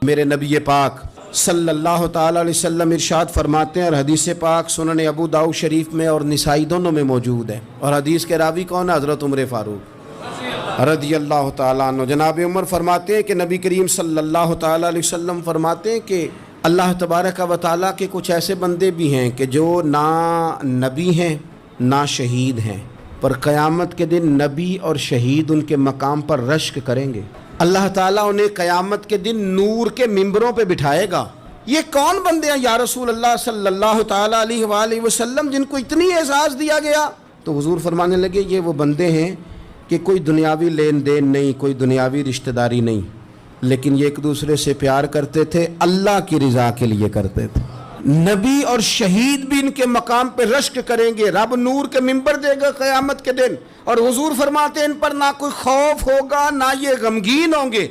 میرے نبی پاک صلی اللہ تعالی علیہ وسلم ارشاد فرماتے ہیں، اور حدیث پاک سنن ابو داؤد شریف میں اور نسائی دونوں میں موجود ہے، اور حدیث کے راوی کون ہے؟ حضرت عمر فاروق رضی اللہ تعالیٰ عنہ۔ جناب عمر فرماتے ہیں کہ نبی کریم صلی اللہ تعالی علیہ وسلم فرماتے ہیں کہ اللہ تبارک و تعالیٰ کے کچھ ایسے بندے بھی ہیں کہ جو نہ نبی ہیں نہ شہید ہیں، پر قیامت کے دن نبی اور شہید ان کے مقام پر رشک کریں گے۔ اللہ تعالیٰ انہیں قیامت کے دن نور کے ممبروں پہ بٹھائے گا۔ یہ کون بندے ہیں یا رسول اللہ صلی اللہ تعالیٰ علیہ وآلہ وسلم جن کو اتنی اعزاز دیا گیا؟ تو حضور فرمانے لگے یہ وہ بندے ہیں کہ کوئی دنیاوی لین دین نہیں، کوئی دنیاوی رشتہ داری نہیں، لیکن یہ ایک دوسرے سے پیار کرتے تھے، اللہ کی رضا کے لیے کرتے تھے۔ نبی اور شہید بھی ان کے مقام پہ رشک کریں گے، رب نور کے ممبر دے گا قیامت کے دن، اور حضور فرماتے ہیں ان پر نہ کوئی خوف ہوگا نہ یہ غمگین ہوں گے،